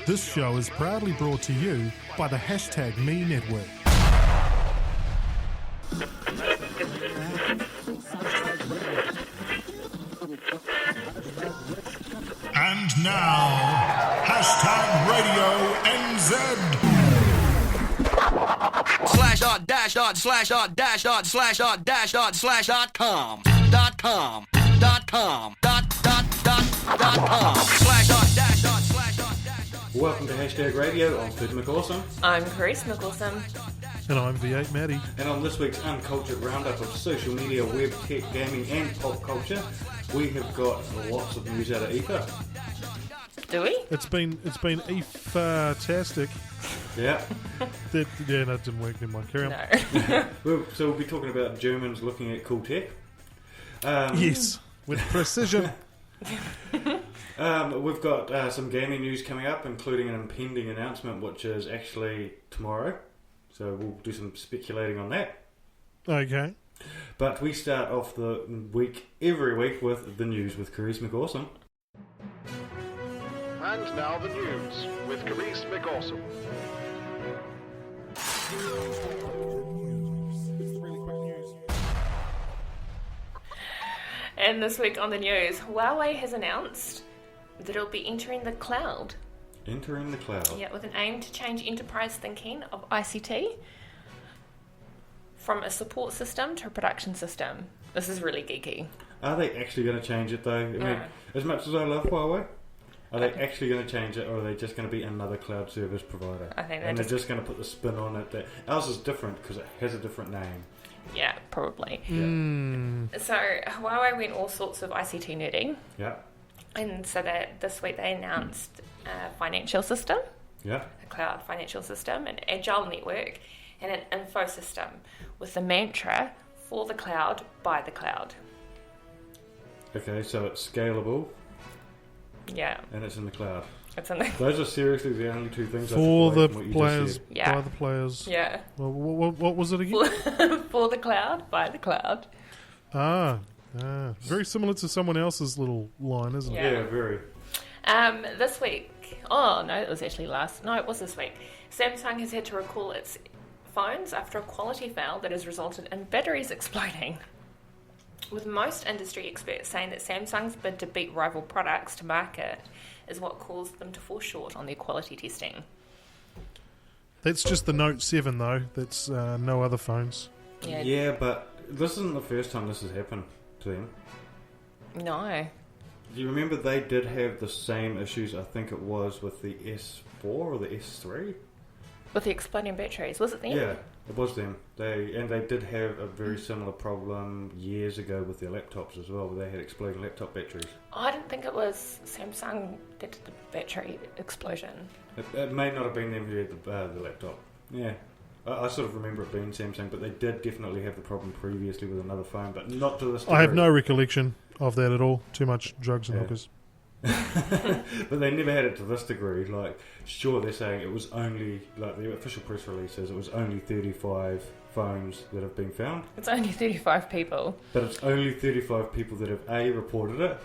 This show is proudly brought to you by the #Me Network. And now, #Radio NZ. /./////////com. Welcome to #Radio. I'm Fid McAwesome. I'm Grace McAwesome. And I'm V8 Maddie. And on this week's Uncultured Roundup of social media, web, tech, gaming and pop culture, we have got lots of news out of IFA. Do we? It's been IFA-tastic. Yeah. No, it didn't work. Never mind. Carry on. No. So we'll be talking about Germans looking at cool tech. Yes, with precision. We've got some gaming news coming up, including an impending announcement, which is actually tomorrow. So we'll do some speculating on that. Okay. But we start off the week every week with the news with Grace McAwesome. And now the news with Grace McAwesome. And this week on the news, Huawei has announced that it'll be entering the cloud. Entering the cloud. Yeah, with an aim to change enterprise thinking of ICT from a support system to a production system. This is really geeky. Are they actually going to change it though? I mean, as much as I love Huawei, are they actually going to change it, or are they just going to be another cloud service provider? I think they're just going to put the spin on it that ours is different because it has a different name. Yeah, probably. Yeah. So Huawei went all sorts of ICT nerding. Yeah. And so that this week they announced a financial system, Yeah. a cloud financial system, an agile network, and an info system with the mantra for the cloud, by the cloud. Okay, so it's scalable Yeah, and it's in the cloud. it's in the... Those are seriously the only two things I For took away the from what you players, just said. Yeah. by the players. Yeah, Well, what was it again? for the cloud, by the cloud. Very similar to someone else's little line, isn't it? Yeah. Yeah, very. This week, it was actually it was this week. Samsung has had to recall its phones after a quality fail that has resulted in batteries exploding. With most industry experts saying that Samsung's bid to beat rival products to market is what caused them to fall short on their quality testing. That's just the Note 7, though. That's no other phones. Yeah, but this isn't the first time this has happened to them. No. Do you remember they did have the same issues, I think it was, with the S4 or the S3? With the exploding batteries, was it them? Yeah, it was them. They did have a very similar problem years ago with their laptops as well, where they had exploding laptop batteries. I didn't think it was Samsung that did the battery explosion. It may not have been them who had the laptop. Yeah. I sort of remember it being Samsung, but they did definitely have the problem previously with another phone, but not to this degree. I have no recollection of that at all. Too much drugs and hookers. But they never had it to this degree. Like, sure, they're saying it was only, like the official press release says, it was only 35 phones that have been found. It's only 35 people. But it's only 35 people that have A, reported it,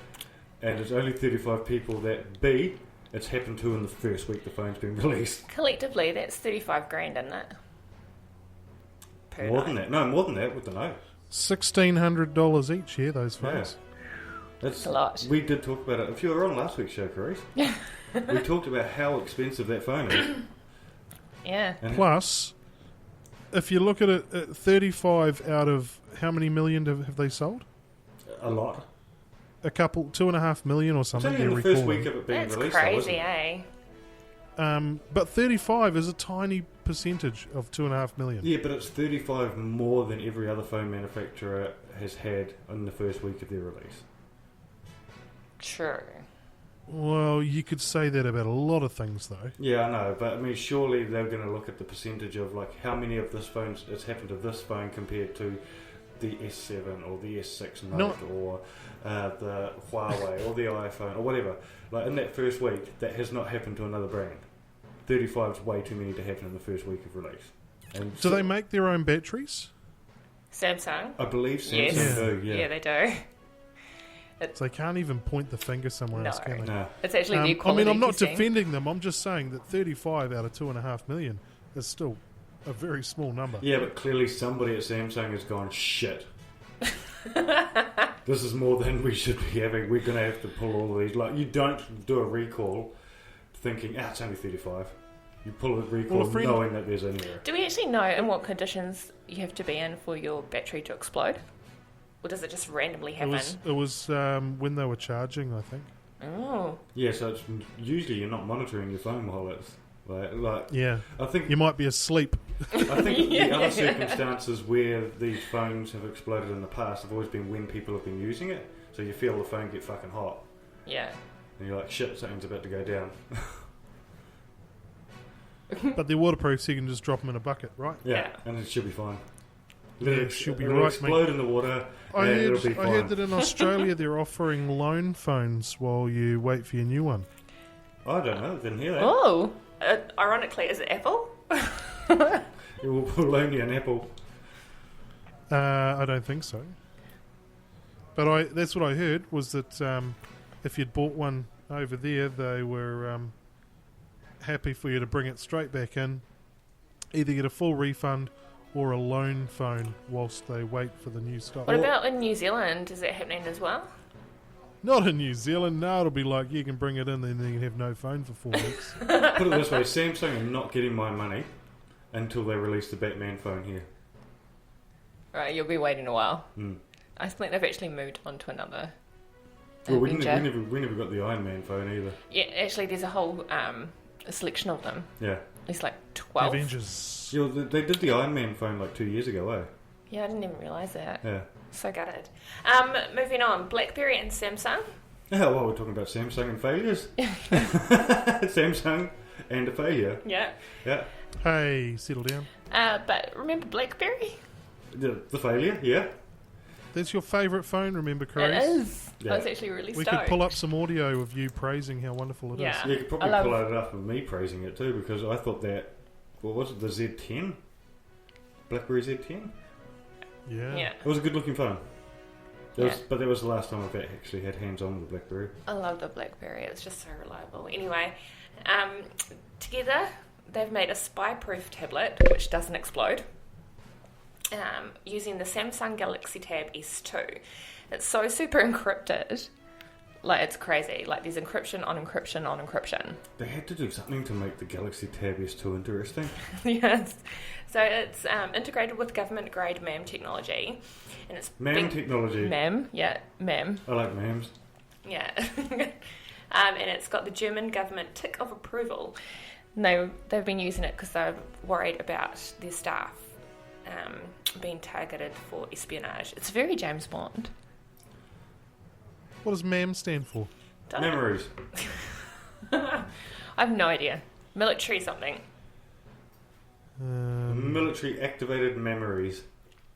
and it's only 35 people that B, it's happened to in the first week the phone's been released. Collectively, that's 35 grand, isn't it? Per More night. than that. No, more than that with the note. $1,600 each, those phones. That's a lot. We did talk about it. If you were on last week's show, Carice, we talked about how expensive that phone is. Yeah. And Plus, if you look at it, 35 out of how many million have they sold? a lot. A couple, 2.5 million or It's something. only in the they're first week recalling. of it being That's released. crazy, though, isn't it? But 35 is a tiny percentage of 2.5 million. Yeah, but it's 35 more than every other phone manufacturer has had in the first week of their release. True. Well, you could say that about a lot of things, though. Yeah, I know, but I mean, surely they're going to look at the percentage of like how many of this phones it's happened to this phone compared to the S7 or the S6 Note or the Huawei or the iPhone or whatever. Like in that first week, that has not happened to another brand. 35 is way too many to happen in the first week of release. And Do they make their own batteries? Samsung? I believe Samsung Yes. do, yeah. Yeah, they do. So they can't even point the finger somewhere else, can they? No. It's actually the I equality mean, I'm not testing. defending them. I'm just saying that 35 out of 2.5 million is still a very small number. Yeah, but clearly somebody at Samsung has gone, shit. This is more than we should be having. We're going to have to pull all of these. Like, you don't do a recall thinking, it's only 35. You pull a recall knowing that there's an error. Do we actually know in what conditions you have to be in for your battery to explode? Or does it just randomly happen? It was when they were charging, I think. Oh. Yeah, so it's usually you're not monitoring your phone while it's like Yeah. I think You might be asleep. I think the other circumstances where these phones have exploded in the past have always been when people have been using it. So you feel the phone get fucking hot. Yeah. And you're like, shit, something's about to go down. But they're waterproof, so you can just drop them in a bucket, right? Yeah. And it should be fine. Yeah, she'll be it'll right, explode mate. in the water. I It'll be fine. heard that in Australia they're offering loan phones while you wait for your new one. I don't know. Didn't hear that. Oh. Ironically, is it Apple? We'll loan you an Apple. I don't think so. But that's what I heard, was that if you'd bought one over there, they were happy for you to bring it straight back in, either get a full refund or a loan phone whilst they wait for the new stock. What about in New Zealand? Is that happening as well? Not in New Zealand. No, it'll be like you can bring it in and then you can have no phone for 4 weeks. Put it this way, Samsung are not getting my money until they release the Batman phone here. Right, you'll be waiting a while. Mm. I think they've actually moved on to another. Well, we Avenger. never got the Iron Man phone either. Yeah, actually, there's a whole selection of them. Yeah. There's like 12. Avengers. Yeah, well, they did the Iron Man phone like 2 years ago, eh? Yeah, I didn't even realise that. Yeah. So gutted. Moving on, BlackBerry and Samsung. Oh, well, we're talking about Samsung and failures. Samsung and a failure. Yeah. Yeah. Hey, settle down. But remember BlackBerry? The failure, yeah. That's your favourite phone, remember, Chris? It is. Yeah. I was actually really We stoked. could pull up some audio of you praising how wonderful it is. Yeah. You could probably I love- pull it up of me praising it too, because I thought that, what was it, the Z10? BlackBerry Z10? Yeah. Yeah. It was a good looking phone. Yeah. But that was the last time I've actually had hands on with the BlackBerry. I love the BlackBerry. It's just so reliable. Anyway, together they've made a spy-proof tablet which doesn't explode. Using the Samsung Galaxy Tab S2. It's so super encrypted. Like, it's crazy. Like, there's encryption on encryption on encryption. They had to do something to make the Galaxy Tab S2 interesting. Yes. So it's integrated with government-grade MAM technology. And it's MAM technology. MAM, yeah, MAM. I like MAMs. Yeah. And it's got the German government tick of approval. No, they've been using it because they're worried about their staff being targeted for espionage. It's very James Bond. What does MAM stand for? Don't know. Memories. I have no idea. Military something. Military activated memories.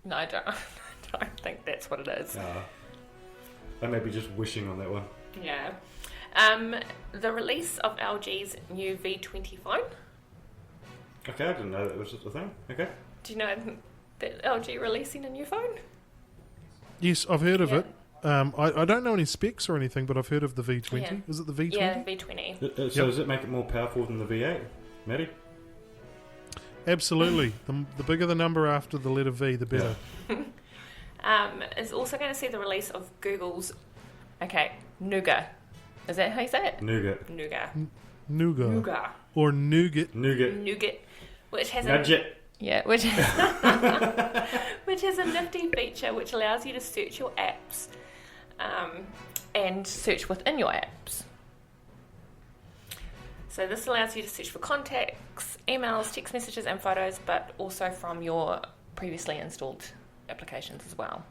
No, I don't. I don't think that's what it is. I may be just wishing on that one. Yeah. The release of LG's new V20 phone. Okay, I didn't know that was a thing. Okay. Do you know that LG releasing a new phone? Yes, I've heard of Yeah. it. I don't know any specs or anything, but I've heard of the V20. Yeah. Is it the V20? Yeah, V20. So does it make it more powerful than the V8, Matty? Absolutely. The bigger the number after the letter V, the better. It's also going to see the release of Google's, Nougat. Is that how you say it? Nougat. Nougat. Nougat. Nougat. Or Nougat. Nougat. Which has Nugget. which has a nifty feature which allows you to search your apps and search within your apps. So this allows you to search for contacts, emails, text messages and photos, but also from your previously installed applications as well.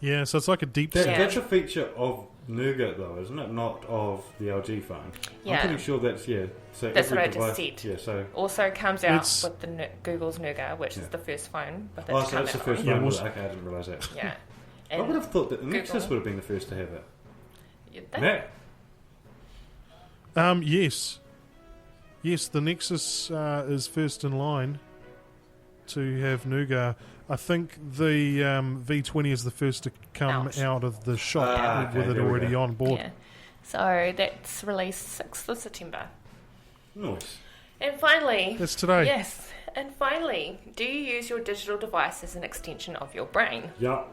Yeah, so it's like a deep That, search. Yeah. That's a feature of Nougat, though, isn't it? Not of the LG phone. Yeah. I'm pretty sure that's, yeah. So That's every what I device, just said. Yeah, so... Also comes out It's- with the Google's Nougat, which is Yeah. the first phone with it Oh, to so come that's the out first on. Yeah, one. was- Okay, I didn't realise that. Yeah. I would have thought that the Google. Nexus would have been the first to have it. You'd think. Matt? Yes. Yes, the Nexus is first in line to have Nougat. I think the V20 is the first to come out of the shop with it already on board. Yeah. So that's released 6th of September. Nice. And finally... That's today. Yes. And finally, do you use your digital device as an extension of your brain? Yeah.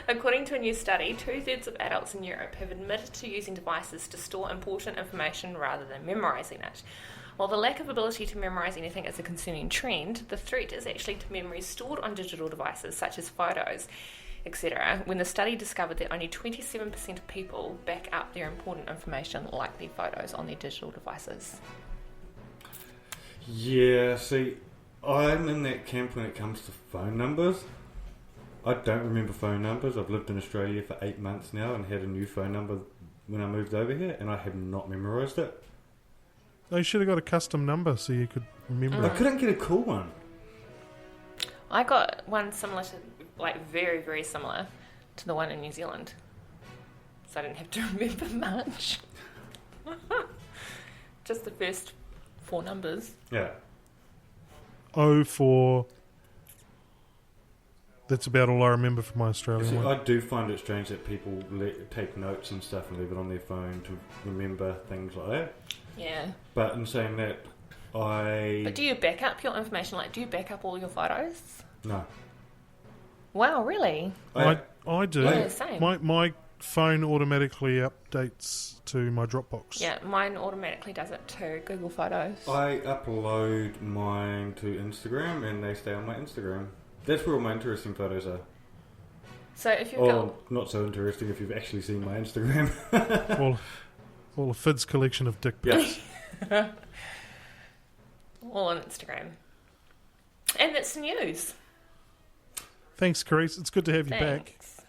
According to a new study, 2/3 of adults in Europe have admitted to using devices to store important information rather than memorising it. While the lack of ability to memorise anything is a concerning trend, the threat is actually to memories stored on digital devices such as photos, etc., when the study discovered that only 27% of people back up their important information like their photos on their digital devices. Yeah, see, I'm in that camp when it comes to phone numbers. I don't remember phone numbers. I've lived in Australia for 8 months now and had a new phone number when I moved over here, and I have not memorised it. They should have got a custom number so you could remember I it. couldn't get a cool one. I got one similar to, like, very, very similar to the one in New Zealand. So I didn't have to remember much. Just the first 4 numbers. Yeah. 04. That's about all I remember from my Australian See, one. I do find it strange that people take notes and stuff and leave it on their phone to remember things like that. Yeah. But in saying that, But do you back up your information? Like, do you back up all your photos? No. Wow, really? I do. Yeah, same. My phone automatically updates to my Dropbox. Yeah, mine automatically does it to Google Photos. I upload mine to Instagram and they stay on my Instagram. That's where all my interesting photos are. So if you've Oh, not so interesting if you've actually seen my Instagram. Well, a Fid's collection of dick pics. Yeah. all on Instagram. And that's the news. Thanks, Carice. It's good to have you back. Thanks.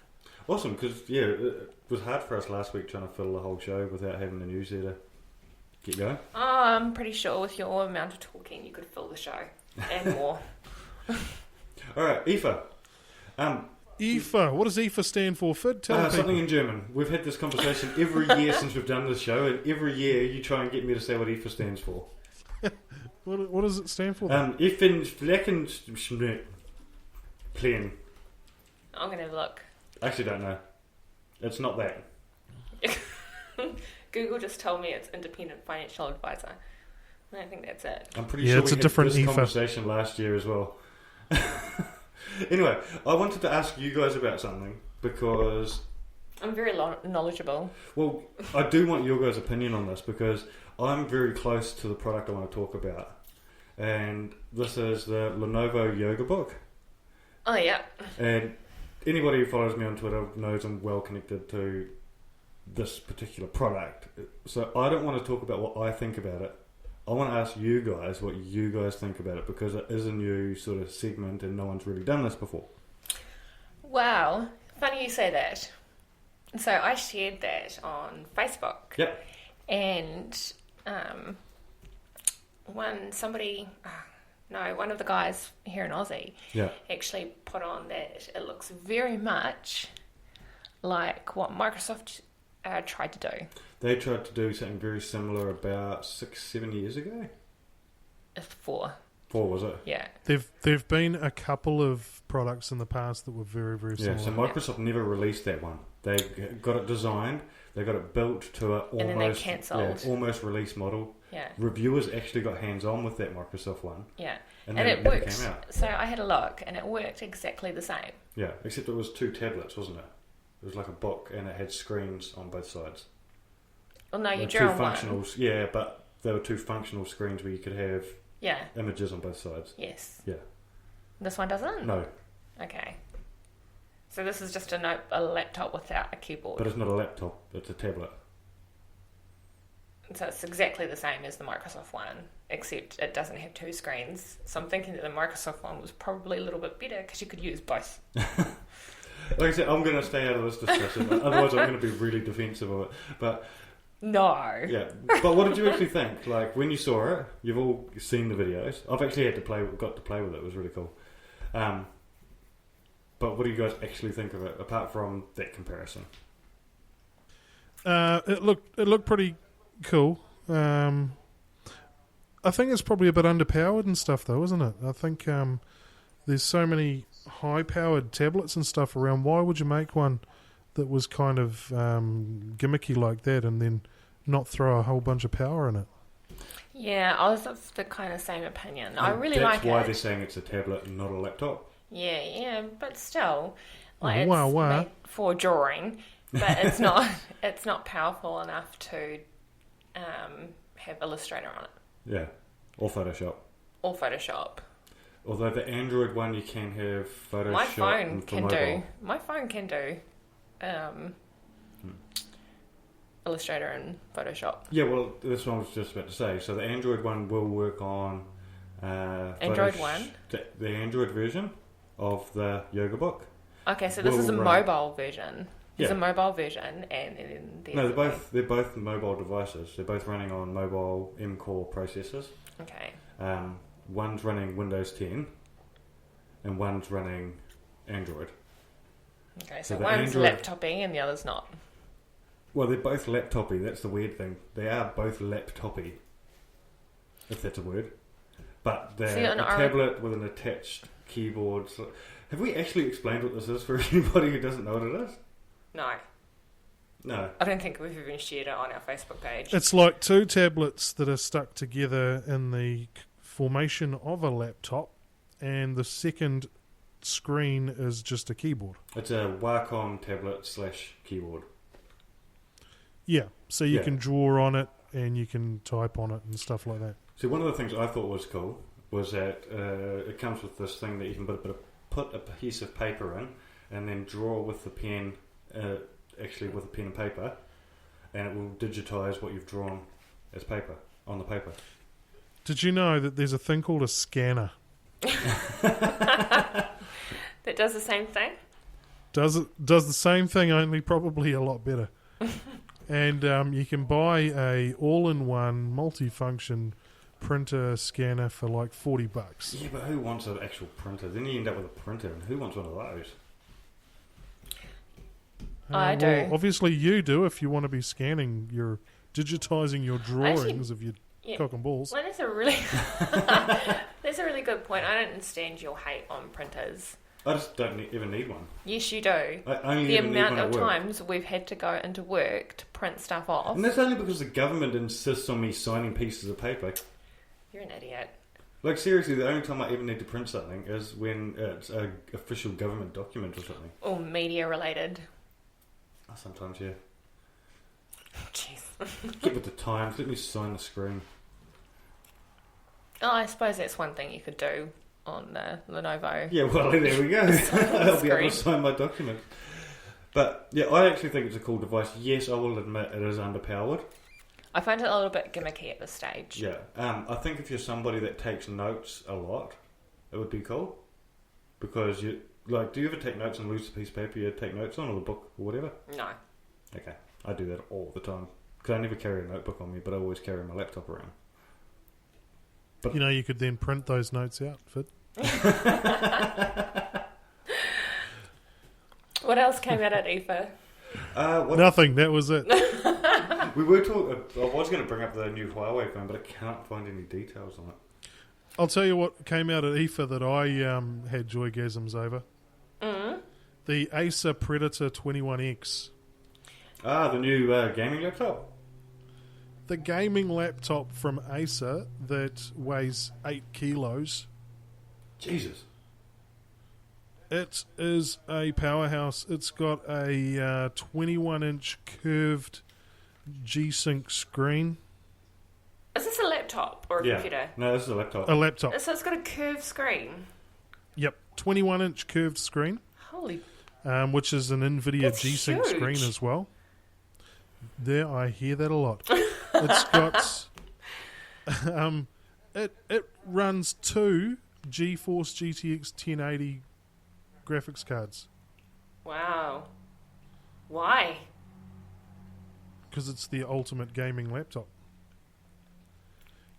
Awesome, because, yeah, it was hard for us last week trying to fill the whole show without having the newsletter get going. Oh, I'm pretty sure with your amount of talking, you could fill the show. And more. All right, IFA. IFA. What does IFA stand for, Fid? Tell people. Something in German. We've had this conversation every year since we've done this show, and every year you try and get me to say what IFA stands for. What does it stand for? Ich bin Plan. I'm going to have a look. I actually don't know. It's not that. Google just told me it's independent financial advisor. And I think that's it. I'm pretty Yeah, sure it's we a had different this IFA. conversation last year as well. Anyway, I wanted to ask you guys about something because... I'm very knowledgeable. Well, I do want your guys' opinion on this because I'm very close to the product I want to talk about. And this is the Lenovo Yoga Book. Oh, yeah. And anybody who follows me on Twitter knows I'm well connected to this particular product. So I don't want to talk about what I think about it. I want to ask you guys what you guys think about it because it is a new sort of segment and no one's really done this before. Wow. Funny you say that. So I shared that on Facebook. Yep. And one of the guys here in Aussie actually put on that it looks very much like what Microsoft tried to do. They tried to do something very similar about 6-7 years ago. 4. 4 was it? Yeah. There've been a couple of products in the past that were very, very similar. Yeah, so Microsoft never released that one. They got it designed, they got it built to a and then they cancelled. Almost release model. Yeah. Reviewers actually got hands-on with that Microsoft one. Yeah. And And then it never worked. came out. So I had a look and it worked exactly the same. Yeah, except it was 2 tablets, wasn't it? It was like a book and it had screens on both sides. Well, no, you There drew were on 2 one. functionals, yeah, but there were 2 functional screens where you could have Yeah. images on both sides. Yes. Yeah. This one doesn't? No, Okay. So this is just a laptop without a keyboard. but it's not a laptop, it's a tablet. So it's exactly the same as the Microsoft one, except it doesn't have 2 screens. So I'm thinking that the Microsoft one was probably a little bit better because you could use both. Like I said, I'm going to stay out of this discussion, otherwise I'm going to be really defensive of it. But No. yeah, but what did you actually think? Like when you saw it, you've all seen the videos. I've actually got to play with it. It was really cool. But what do you guys actually think of it, apart from that comparison? It looked pretty cool. I think it's probably a bit underpowered and stuff, though, isn't it? I think there's so many high-powered tablets and stuff around. Why would you make one that was kind of gimmicky like that and then not throw a whole bunch of power in it? Yeah, I was of the kind of same opinion. I really like it. That's why they're saying it's a tablet and not a laptop. Yeah, but still, like Oh, it's wow. made for drawing, but it's not. It's not powerful enough to have Illustrator on it. Yeah, or Photoshop. Although the Android one, you can have Photoshop. My phone for can mobile. do. My phone can do Illustrator and Photoshop. Yeah, well, that's what I was just about to say. So the Android one will work on Android one? The Android version of the Yoga Book. Okay, so this is a mobile version. There's a mobile version, and then no, they're both mobile devices. They're both running on mobile M-Core processors. Okay. One's running Windows 10, and one's running Android. Okay, so one's laptopy and the other's not. Well, they're both laptopy. That's the weird thing. They are both laptopy, if that's a word. But they're a tablet with an attached keyboard. So, have we actually explained what this is for anybody who doesn't know what it is? No. I don't think we've even shared it on our Facebook page. It's like two tablets that are stuck together in the formation of a laptop, and the second screen is just a keyboard. It's a Wacom tablet / keyboard. Yeah, so you can draw on it and you can type on it and stuff like that. So one of the things I thought was cool was that it comes with this thing that you can put a piece of paper in and then draw with the pen, actually with a pen and paper, and it will digitise what you've drawn as paper, on the paper. Did you know that there's a thing called a scanner? That does the same thing? Does the same thing, only probably a lot better. And you can buy a all-in-one multifunction printer scanner for like $40. Yeah, but who wants an actual printer? Then you end up with a printer, and who wants one of those? I do. Well, obviously you do if you want to be digitising your drawings of your cock and balls. Well, that's a really good point. I don't understand your hate on printers. I just don't ever need one. Yes, you do. The amount of times we've had to go into work to print stuff off. And that's only because the government insists on me signing pieces of paper. You're an idiot. Like, seriously, the only time I ever need to print something is when it's an official government document or something. Or media related. Sometimes, yeah. Jeez. Get with the times. Let me sign the screen. Oh, I suppose that's one thing you could do on the Lenovo. Yeah, well, there we go. I'll be able to sign my document. But, yeah, I actually think it's a cool device. Yes, I will admit it is underpowered. I find it a little bit gimmicky at this stage. Yeah. I think if you're somebody that takes notes a lot, it would be cool. Because, do you ever take notes and lose a piece of paper you take notes on, or the book, or whatever? No. Okay. I do that all the time. Because I never carry a notebook on me, but I always carry my laptop around. But you could then print those notes out, Fit. What else came out at IFA? Nothing, that was it. We were talking. I was going to bring up the new Huawei phone, but I can't find any details on it. I'll tell you what came out at IFA that I had joygasms over. Mm-hmm. The Acer Predator 21X. The new gaming laptop? The gaming laptop from Acer that weighs 8 kilos. Jesus. It is a powerhouse. It's got a 21-inch curved G-Sync screen. Is this a laptop or a computer? No, this is a laptop. A laptop. So it's got a curved screen? Yep. 21-inch curved screen. Holy... which is an NVIDIA G-Sync screen as well. There, I hear that a lot. It's got... it runs 2 GeForce GTX 1080 graphics cards. Wow. Why? Because it's the ultimate gaming laptop.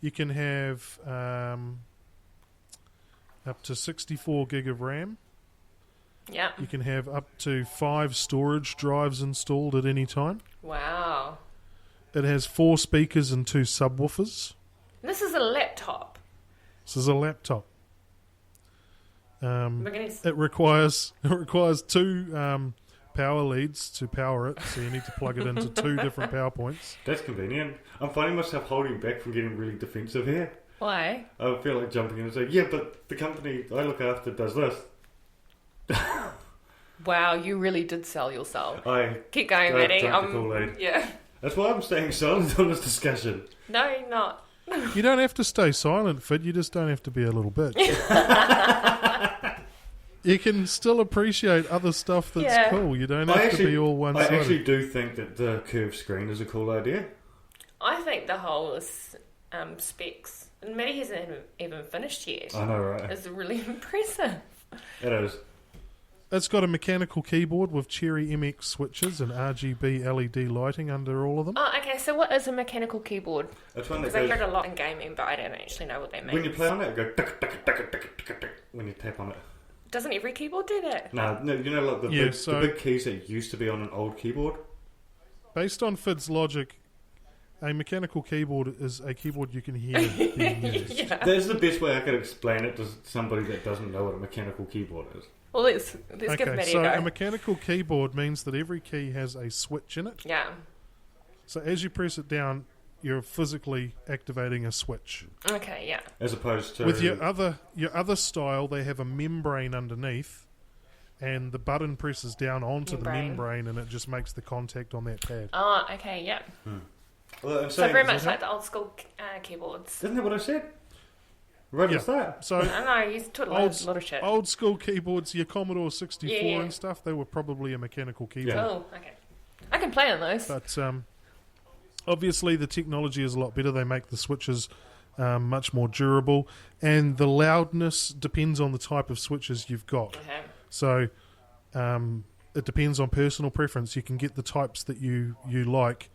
You can have up to 64 gig of RAM. Yeah. You can have up to 5 storage drives installed at any time. Wow. It has 4 speakers and 2 subwoofers. This is a laptop. This is a laptop. It requires two power leads to power it, so you need to plug it into two different power points. That's convenient. I'm finding myself holding back from getting really defensive here. Why? I feel like jumping in and saying, yeah, but the company I look after does this. Wow, you really did sell yourself. Keep going, I've Maddie. drunk the Kool-Aid. Yeah. That's why I'm staying silent on this discussion. No, you're not. You don't have to stay silent, Fid. You just don't have to be a little bitch. You can still appreciate other stuff that's cool. You don't have to be all one-sided. I actually do think that the curved screen is a cool idea. I think the whole specs, and Maddie hasn't even finished yet. I know, right? It's really impressive. It is. It's got a mechanical keyboard with Cherry MX switches and RGB LED lighting under all of them. Oh, okay. So what is a mechanical keyboard? It's one that Because I heard a lot in gaming, but I don't actually know what that means. when you play on it, it goes tick, tick, tick, tick, tick, tick, when you tap on it. Doesn't every keyboard do that? No, you know, like the big keys that used to be on an old keyboard. Based on Fid's logic, a mechanical keyboard is a keyboard you can hear being used. Yeah. That's the best way I could explain it to somebody that doesn't know what a mechanical keyboard is. Well, let's give Maddie so a go. a mechanical keyboard means that every key has a switch in it. Yeah. So as you press it down, you're physically activating a switch. Okay, yeah. As opposed to... With your other style, they have a membrane underneath, and the button presses down onto the membrane, and it just makes the contact on that pad. Oh, okay, yeah. Well, So very much like the old school keyboards. Isn't that what I said? Right at the start. So I know, you taught a lot of shit. old school keyboards, your Commodore 64 Yeah. and stuff, they were probably a mechanical keyboard. Yeah. Oh, okay. I can play on those. But obviously the technology is a lot better. They make the switches much more durable, and the loudness depends on the type of switches you've got. Okay. So it depends on personal preference. You can get the types that you like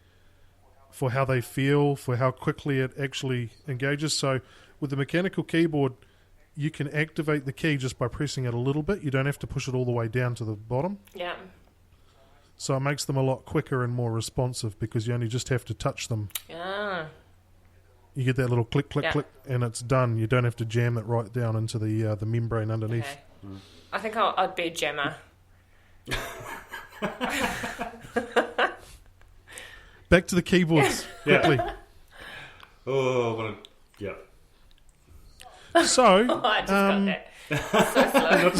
for how they feel, for how quickly it actually engages. So with the mechanical keyboard, you can activate the key just by pressing it a little bit. You don't have to push it all the way down to the bottom. Yeah. So it makes them a lot quicker and more responsive because you only just have to touch them. Yeah. You get that little click, click, click, and it's done. You don't have to jam it right down into the membrane underneath. Okay. I think I'd be a jammer. Back to the keyboards, quickly. Yeah. So, I just got that. So slow.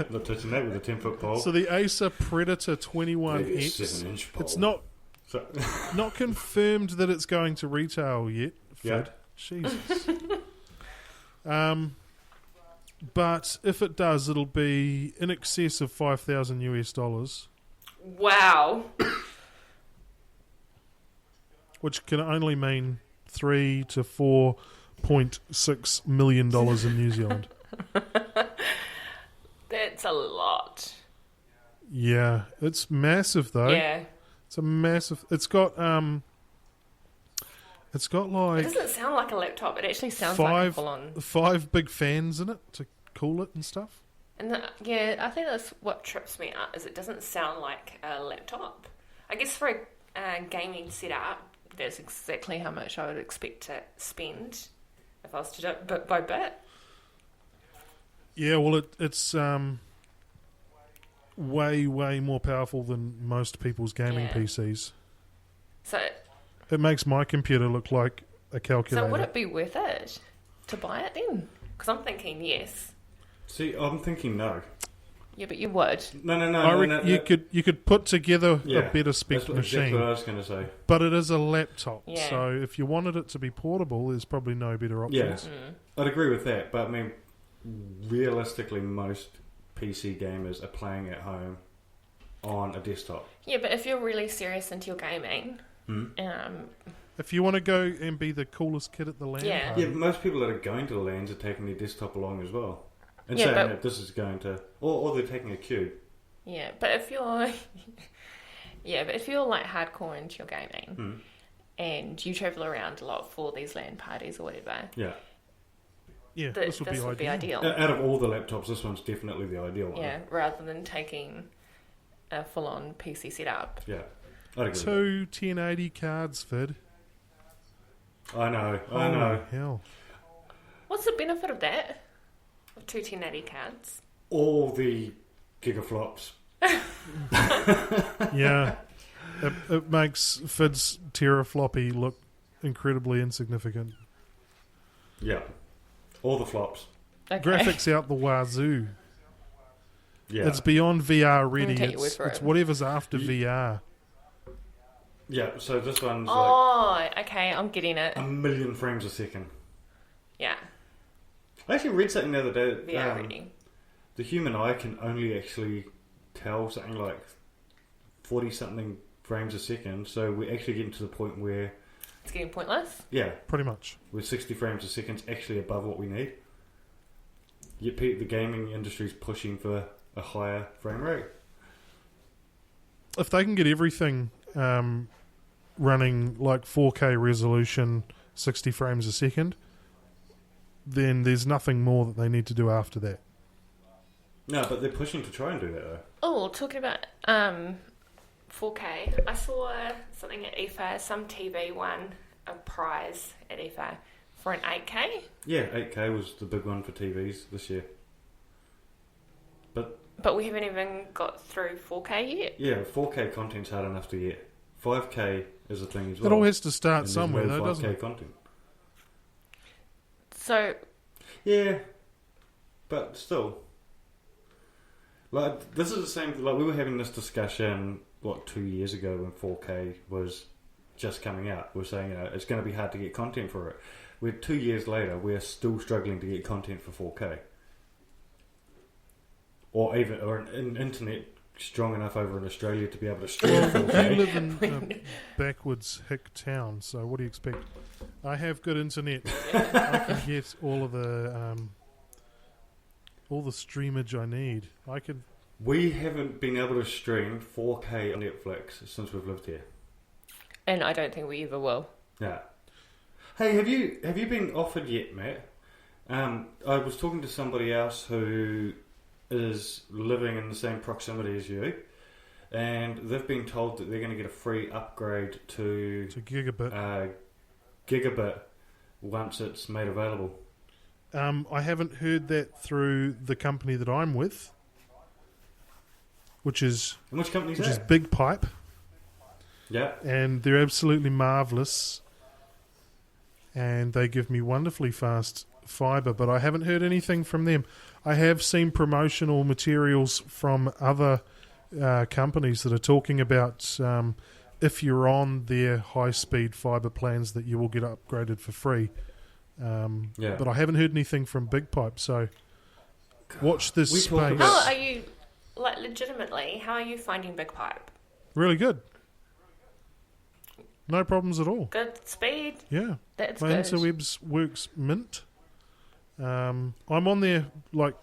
Not touching that with a 10-foot pole. So the Acer Predator 21X, 7-inch pole. it's not confirmed that it's going to retail yet, Fid. Yeah. Jesus. But if it does, it'll be in excess of $5,000 US, Wow. which can only mean $3 to $4.6 million in New Zealand. That's a lot. Yeah, it's massive though. Yeah. It's a massive. It's got like It doesn't sound like a laptop. It actually sounds like a full-on. 5 big fans in it to cool it and stuff. And I think that's what trips me up, is it doesn't sound like a laptop. I guess for a gaming setup, that's exactly how much I would expect to spend if I was to do it bit by bit. Yeah, well, it's way more powerful than most people's gaming PCs. So It makes my computer look like a calculator. would it be worth it to buy it then? Because I'm thinking yes. See, I'm thinking no. Yeah, but you would. No. You could put together a better spec that's machine. exactly what I was going to say. But it is a laptop, Yeah. so if you wanted it to be portable, there's probably no better options. I'd agree with that. But I mean, realistically, most PC gamers are playing at home on a desktop. Yeah, but if you're really serious into your gaming, If you want to go and be the coolest kid at the LAN Yeah. party, Yeah, but most people that are going to the LANs are taking their desktop along as well. And Yeah, saying but- that this is going to... Or they're taking a cube. yeah, but if you're like hardcore into your gaming and you travel around a lot for these LAN parties or whatever, Yeah. this would be ideal. Out of all the laptops, this one's definitely the ideal one. Yeah, rather than taking a full-on PC setup. Yeah. I'd agree. 2 1080 cards, Fid. I know. Holy hell. What's the benefit of that? 2 1080 cards. All the gigaflops. Yeah. It makes FID's terafloppy look incredibly insignificant. Yeah. All the flops. Okay. Graphics out the wazoo. Yeah. It's beyond VR ready. take your word for It's it. whatever's after VR. Yeah, so this one's Okay, I'm getting it. like 1,000,000 frames a second. Yeah, I actually read something the other day. VR ready. The human eye can only actually tell something like 40-something frames a second, so we're actually getting to the point where, It's getting pointless. yeah, Pretty much. we're 60 frames a second actually above what we need. Yet the gaming industry's pushing for a higher frame rate. If they can get everything running like 4K resolution, 60 frames a second, then there's nothing more that they need to do after that. No, but they're pushing to try and do that though. Oh, talking about 4K, I saw something at IFA. Some TV won a prize at IFA for an 8K. Yeah, 8K was the big one for TVs this year. But we haven't even got through 4K yet. Yeah, 4K content's hard enough to get. 5K is a thing as well. It all has to start And there's somewhere, no though, doesn't 5K it? content. So, Yeah, but still, like this is the same. Like we were having this discussion 2 years ago when 4K was just coming out. We were saying it's going to be hard to get content for it. We're 2 years later. We're still struggling to get content for 4K, or an internet strong enough over in Australia to be able to stream You 4K. live in a backwards hick town, so what do you expect? I have good internet. I can get all the streamage I need. I could. We haven't been able to stream 4K on Netflix since we've lived here. and I don't think we ever will. Yeah. Hey, have you been offered yet, Matt? I was talking to somebody else who is living in the same proximity as you, and they've been told that they're going to get a free upgrade to gigabit. gigabit once it's made available. I haven't heard that through the company that I'm with, which is And which company's which is that? Big Pipe, Yeah. and they're absolutely marvellous, and they give me wonderfully fast fibre, but I haven't heard anything from them. I have seen promotional materials from other companies that are talking about if you're on their high-speed fibre plans that you will get upgraded for free. Yeah. But I haven't heard anything from Big Pipe, so watch this We talk space. about- How are you, like, legitimately, how are you finding Big Pipe? Really good. No problems at all. Good speed? Yeah. That's My good. interwebs works mint. I'm on their like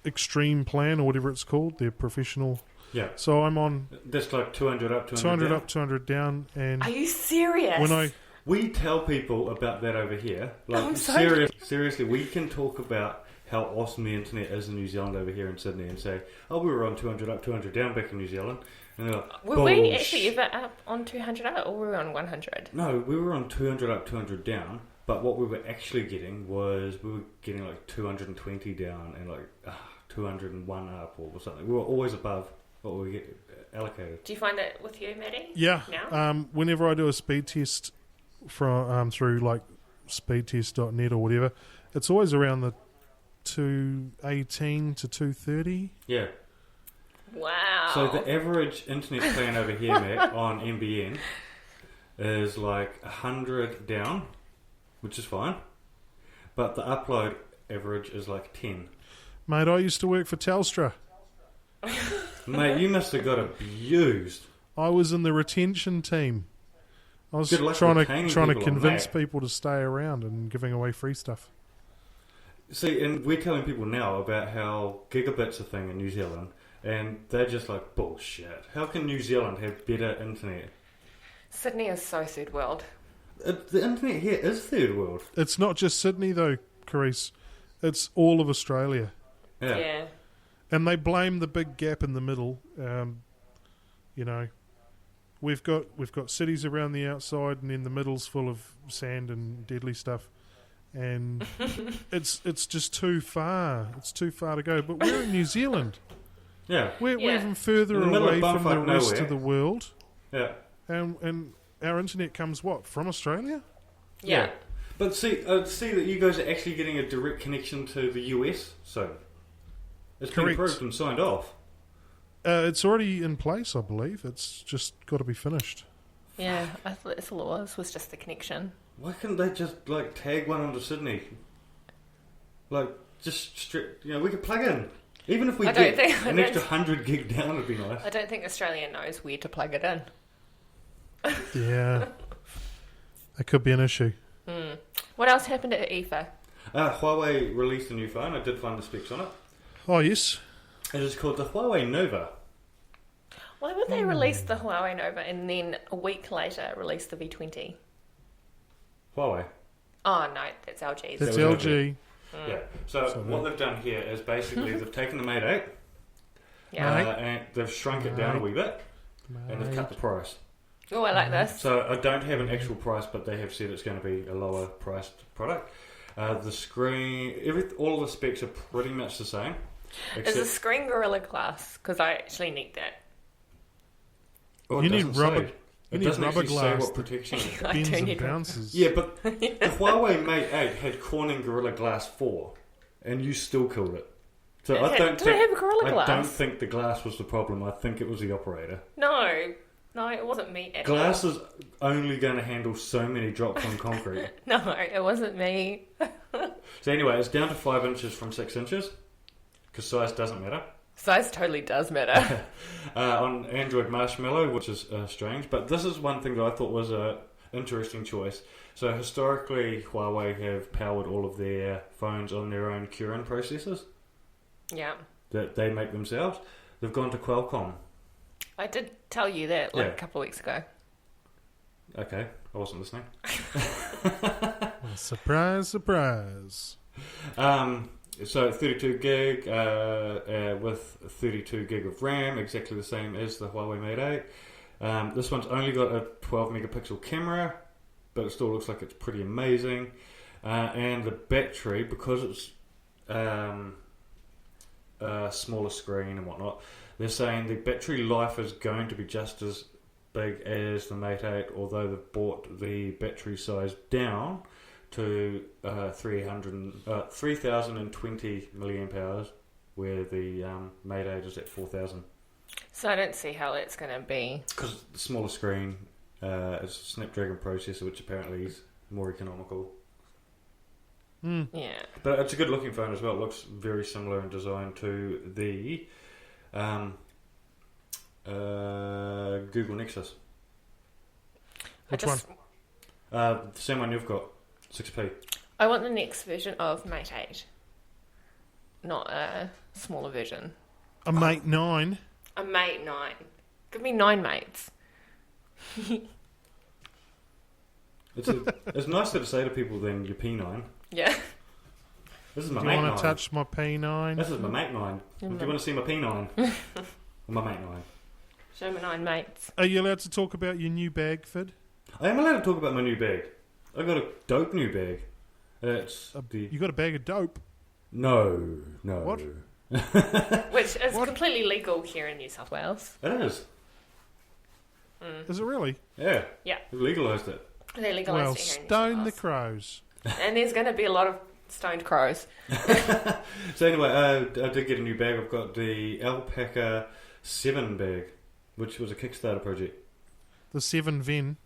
extreme plan or whatever it's called, their professional. Yeah. So I'm on That's like 200 up, 200 down. up, 200 down, and Are you serious? when I We tell people about that over here. Like I'm so- seriously, we can talk about how awesome the internet is in New Zealand over here in Sydney and say, oh, we were on 200 up, 200 down back in New Zealand. And they're like, were we "Bullsh-" actually ever up on 200 up, or were we on 100? No, we were on 200 up, 200 down. But what we were actually getting was we were getting like 220 down and like 201 up or something. We were always above what we get allocated. Do you find that with you, Maddie? yeah, Now? whenever I do a speed test from through like speedtest.net or whatever, it's always around the 218 to 230. Yeah. Wow. So the average internet plan over here, Matt, on NBN is like 100 down, which is fine. But the upload average is like 10. Mate, I used to work for Telstra. Mate, you must have got abused. I was in the retention team. I was Good luck trying retaining to people on convince that. people to stay around and giving away free stuff. See, and we're telling people now about how gigabit's a thing in New Zealand, and they're just like, bullshit. How can New Zealand have better internet? Sydney is so third world. The internet here is third world. It's not just Sydney though, Carice. It's all of Australia. Yeah. And they blame the big gap in the middle. You know, we've got cities around the outside, and then the middle's full of sand and deadly stuff. and it's just too far. It's too far to go. But we're in New Zealand. Yeah. We're even further In the middle away of from the bumfuck rest nowhere. of the world. Yeah. And our internet comes, what, from Australia? Yeah. But see that you guys are actually getting a direct connection to the US soon. It's been Correct. approved and signed off. It's already in place, I believe. It's just got to be finished. Yeah, I thought that's all it was just the connection. Why couldn't they just tag one onto Sydney? Just straight, we could plug in. Even if we get an extra 100 gig down, it'd be nice. I don't think Australia knows where to plug it in. Yeah. That could be an issue. What else happened at IFA? Huawei released a new phone. I did find the specs on it. Oh, yes. It is called the Huawei Nova. Why would they release the Huawei Nova and then a week later release the V20? Huawei. Oh, no, that's LG. That's So LG. Yeah. So what they've done here is basically they've taken the Mate 8 Yeah. and they've shrunk it down a wee bit and they've cut the price. Oh, I like this. So I don't have an actual price, but they have said it's going to be a lower priced product. The screen, all of the specs are pretty much the same. Is the screen Gorilla Glass? Because I actually need that. You need rubber. You need rubber say glass what that protection. I bends do and need bounces. Yeah, but the Huawei Mate 8 had Corning Gorilla Glass 4, and you still killed it. So I don't Did it have a Gorilla I Glass? don't think the glass was the problem. I think it was the operator. No, it wasn't me at all. Glass is only going to handle so many drops on concrete. No, it wasn't me. So anyway, it's down to 5 inches from 6 inches, because size doesn't matter. Size totally does matter. On Android Marshmallow, which is strange, but this is one thing that I thought was an interesting choice. So historically, Huawei have powered all of their phones on their own Kirin processors Yeah. that they make themselves. They've gone to Qualcomm. I did tell you that Yeah. a couple of weeks ago. Okay, I wasn't listening. Surprise, surprise. So 32 gig with 32 gig of RAM, exactly the same as the Huawei Mate 8. This one's only got a 12 megapixel camera, but it still looks like it's pretty amazing. And the battery, because it's a smaller screen and whatnot, they're saying the battery life is going to be just as big as the Mate 8, although they've brought the battery size down to 3,020 milliamp hours, where the Mate 8 is at 4,000. So I don't see how it's going to be. Because the smaller screen is a Snapdragon processor, which apparently is more economical. Yeah. But it's a good looking phone as well. It looks very similar in design to the Google Nexus. Which one? The same one you've got, 6P. I want the next version of Mate 8. Not a smaller version. A Mate 9. A Mate 9. Give me 9 mates. It's nicer to say to people than your P9. Yeah. This is my Do you Mate 9. want to touch my P9? This is my Mate 9. Do you want to see my P9? Or my Mate 9? Show me 9 mates. Are you allowed to talk about your new bag, Fid? I am allowed to talk about my new bag. I got a dope new bag. It's You got a bag of dope? No. What? Which is completely legal here in New South Wales. It is. Is it really? Yeah. Yeah. They've legalised it. They legalised Well, it here in New stone South the Wales. crows. And there's going to be a lot of stoned crows. So anyway, I did get a new bag. I've got the Alpaca 7 bag, which was a Kickstarter project. The 7 Ven.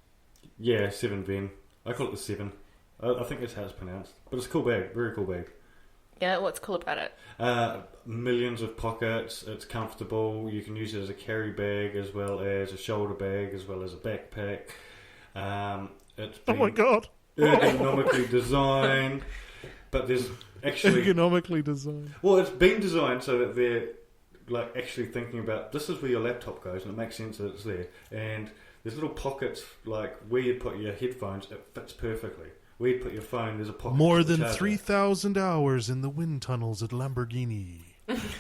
Yeah, 7 Ven. I call it the 7. I think that's how it's pronounced. But it's a cool bag. Very cool bag. Yeah, what's cool about it? Millions of pockets. It's comfortable. You can use it as a carry bag, as well as a shoulder bag, as well as a backpack. It's Oh my god. ergonomically designed, but there's actually Ergonomically designed. well, it's been designed so that they're like actually thinking about this is where your laptop goes, and it makes sense that it's there. And there's little pockets like where you put your headphones. It fits perfectly. Where you put your phone, there's a pocket. More for the than charger. 3,000 hours in the wind tunnels at Lamborghini.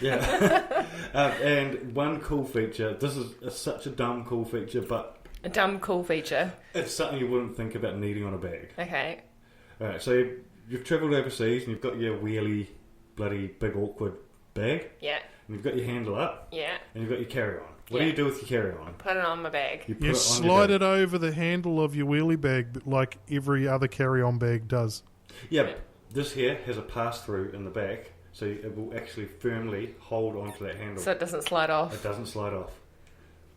Yeah. And one cool feature. This is such a dumb cool feature, but A dumb cool feature. it's something you wouldn't think about needing on a bag. Okay. Alright, so you've travelled overseas and you've got your wheelie, bloody big awkward bag. Yeah. And you've got your handle up. Yeah. And you've got your carry-on. What do you do with your carry-on? Put it on my bag. You slide it over the handle of your wheelie bag like every other carry-on bag does. Yeah, this here has a pass-through in the back, so it will actually firmly hold onto that handle. So it doesn't slide off. It doesn't slide off.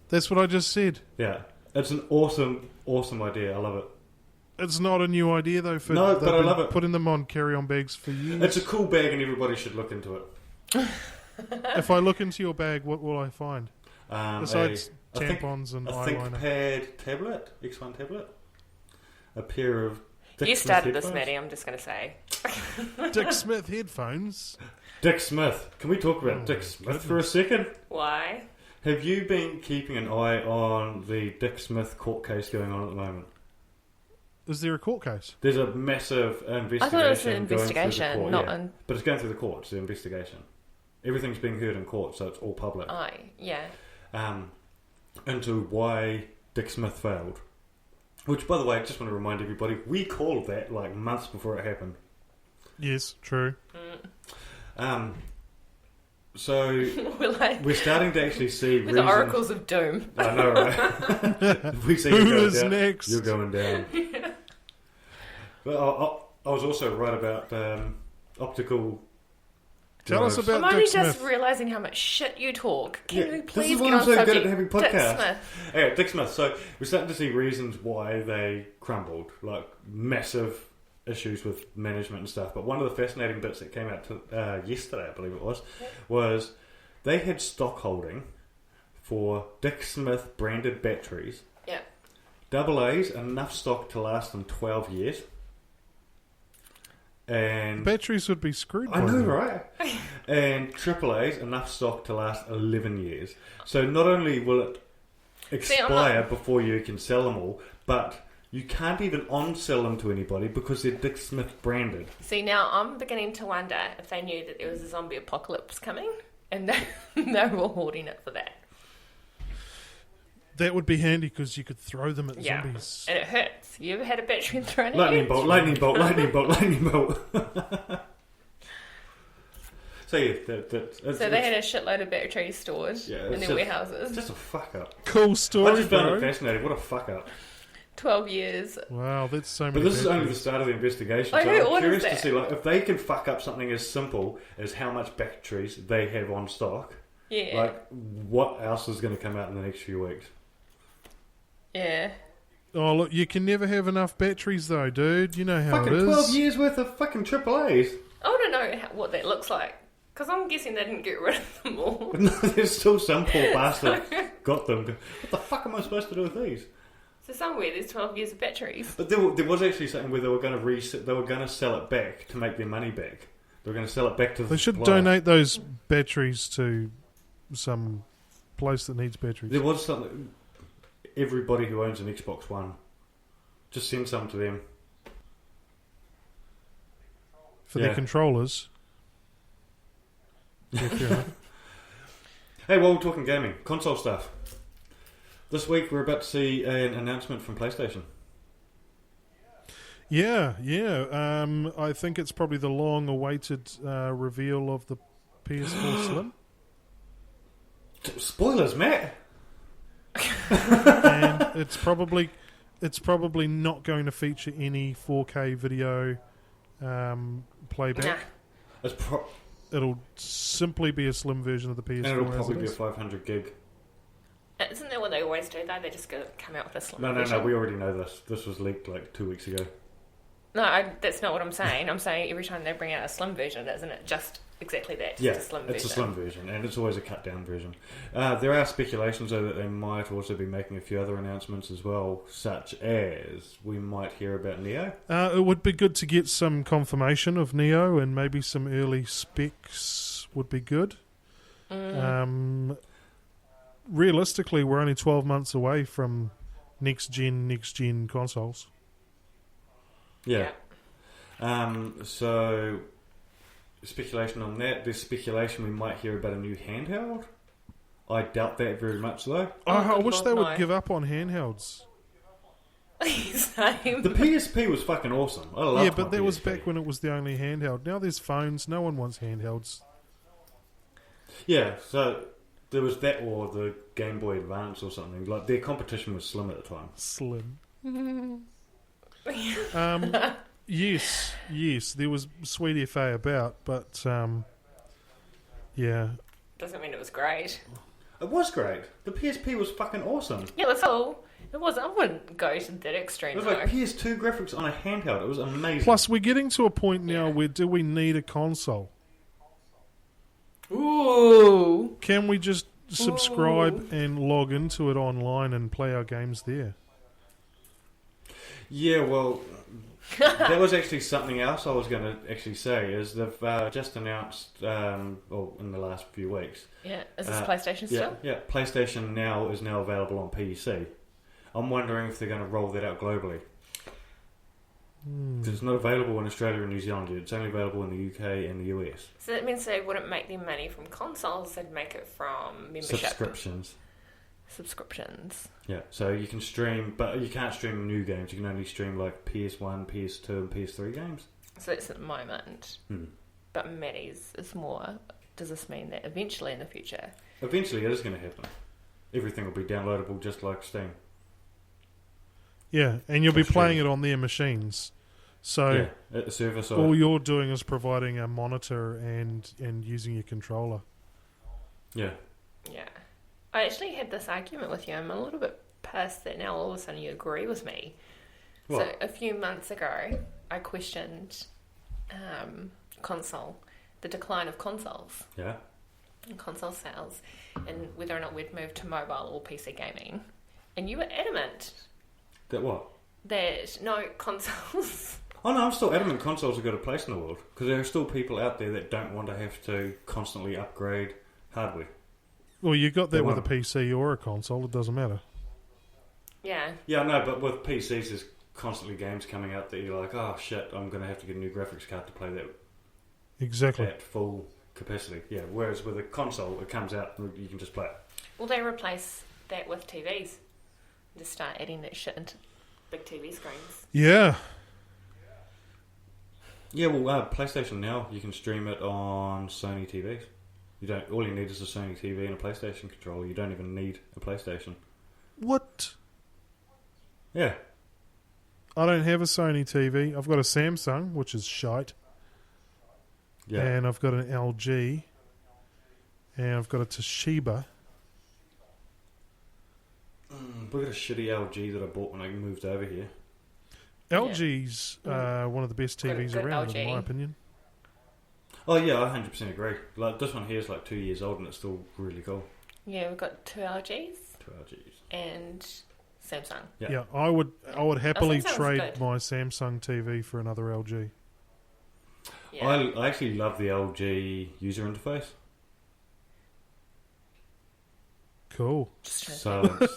That's what I just said. Yeah. It's an awesome, awesome idea. I love it. It's not a new idea, though. No, but I love it. Putting them on carry-on bags for years. It's a cool bag and everybody should look into it. If I look into your bag, what will I find? Besides tampons and a eyeliner. ThinkPad tablet, X1 tablet, a pair of You started this, Maddie, I'm just going to say. Dick Smith headphones. Dick Smith. Can we talk about Dick Smith for a second? Why? Have you been keeping an eye on the Dick Smith court case going on at the moment? Is there a court case? There's a massive investigation. I thought it was an going through the investigation, court, not yeah. an... But it's going through the courts, the investigation. Everything's being heard in court, so it's all public. Yeah. Into why Dick Smith failed. Which, by the way, I just want to remind everybody, we called that like months before it happened. Yes, true. So we're starting to actually see the oracles of doom. I know, right? We see Who is down, next? You're going down. Yeah. But I was also right about optical. Tell us about I'm only Dick Smith. just realising how much shit you talk. Can we please this is get why on I'm so subject? good at having podcasts. Dick Smith. Okay, Dick Smith. So we're starting to see reasons why they crumbled, like massive issues with management and stuff. But one of the fascinating bits that came out yesterday, I believe it was they had stock holding for Dick Smith branded batteries. Yeah. AA's, enough stock to last them 12 years. And batteries would be screwed. I know, right? And AAA's, enough stock to last 11 years. So not only will it expire before you can sell them all, but you can't even on-sell them to anybody because they're Dick Smith branded. See, now I'm beginning to wonder if they knew that there was a zombie apocalypse coming and they were hoarding it for that. That would be handy because you could throw them at zombies. And it hurts. You ever had a battery thrown at Lightning you? bolt, lightning bolt, lightning bolt, lightning bolt. So yeah, so they had a shitload of batteries stored in their warehouses. Just a fuck up. Cool story, I just found it fascinating. What a fuck up. 12 years. Wow, that's so many. But this batteries. is only the start of the investigation. So I'm curious to see, like, if they can fuck up something as simple as how much batteries they have on stock. Yeah. Like, what else is going to come out in the next few weeks? Yeah. Oh, look, you can never have enough batteries, though, dude. You know how fucking it is. 12 years worth of fucking AAAs. I want to know what that looks like. Because I'm guessing they didn't get rid of them all. No, there's still some poor bastard got them. What the fuck am I supposed to do with these? So somewhere there's 12 years of batteries. But there was actually something where they were going to sell it back to make their money back. They were going to sell it back to the They should supplier. donate those batteries to some place that needs batteries. There was something. Everybody who owns an Xbox One, just send some to them. For their controllers. Yeah, fair enough. Hey, while we're talking gaming, console stuff. This week we're about to see an announcement from PlayStation. Yeah. I think it's probably the long-awaited reveal of the PS4 Slim. Spoilers, Matt. And it's probably not going to feature any 4K video playback. Nah. It'll simply be a slim version of the PS4. And it'll probably be a 500 gig. Isn't that what they always do, though? They just come out with a slim No, version. we already know this. This was leaked like 2 weeks ago. No, that's not what I'm saying. I'm saying every time they bring out a slim version, isn't it just exactly that? Yeah, a slim version. it's a slim version, and it's always a cut-down version. There are speculations, though, that they might also be making a few other announcements as well, such as we might hear about Neo. It would be good to get some confirmation of Neo, and maybe some early specs would be good. Realistically, we're only 12 months away from next gen consoles. Yeah. So, speculation on that. There's speculation we might hear about a new handheld. I doubt that very much, though. I wish they would no. give up on handhelds. Same. The PSP was fucking awesome. I loved Yeah, but my that was PSP. back when it was the only handheld. Now there's phones. No one wants handhelds. Yeah, so there was that or the Game Boy Advance or something. Like, their competition was slim at the time. Slim. Yes, there was Sweet FA about, but yeah. Doesn't mean it was great. It was great. The PSP was fucking awesome. Yeah, that's all. It was. I wouldn't go to that extreme. It was like PS2 graphics on a handheld. It was amazing. Plus, we're getting to a point now where do we need a console? Ooh. Can we just subscribe and log into it online and play our games there? Yeah, well, that was actually something else I was going to actually say, is they've just announced, in the last few weeks. Yeah, is this PlayStation still? Yeah, PlayStation Now is now available on PC. I'm wondering if they're going to roll that out globally. Because it's not available in Australia and New Zealand yet. It's only available in the UK and the US. So that means they wouldn't make their money from consoles, they'd make it from membership. Subscriptions. Yeah, so you can stream, but you can't stream new games. You can only stream like PS1, PS2 and PS3 games. So that's at the moment. But Maddie's is more, does this mean that eventually in the future? Eventually it is going to happen. Everything will be downloadable just like Steam. Yeah, and you'll be playing it on their machines. So at the server side. all you're doing is providing a monitor and using your controller. Yeah. Yeah. I actually had this argument with you. I'm a little bit pissed that now all of a sudden you agree with me. What? So a few months ago, I questioned the decline of consoles. Yeah. And console sales, and whether or not we'd move to mobile or PC gaming. And you were adamant That what? that no consoles. Oh no, I'm still adamant consoles have got a place in the world. Because there are still people out there that don't want to have to constantly upgrade hardware. Well, you got that with a PC or a console. It doesn't matter. Yeah. Yeah, I know, but with PCs there's constantly games coming out that you're like, oh shit, I'm going to have to get a new graphics card to play that Exactly. at full capacity. Yeah, whereas with a console, it comes out and you can just play it. Will they replace that with TVs? Just start adding that shit into big TV screens. Yeah. Yeah, well, PlayStation Now, you can stream it on Sony TVs. All you need is a Sony TV and a PlayStation controller. You don't even need a PlayStation. What? Yeah. I don't have a Sony TV. I've got a Samsung, which is shite. Yeah. And I've got an LG. And I've got a Toshiba. We've got a shitty LG that I bought when I moved over here. LG's one of the best TVs Good around, LG. in my opinion. Oh yeah, I 100% agree. Like this one here is like 2 years old and it's still really cool. Yeah, we've got two LGs 2 LGs. and Samsung. Yeah, I would happily Samsung's trade good. my Samsung TV for another LG. Yeah. I actually love the LG user interface. Cool. Silence.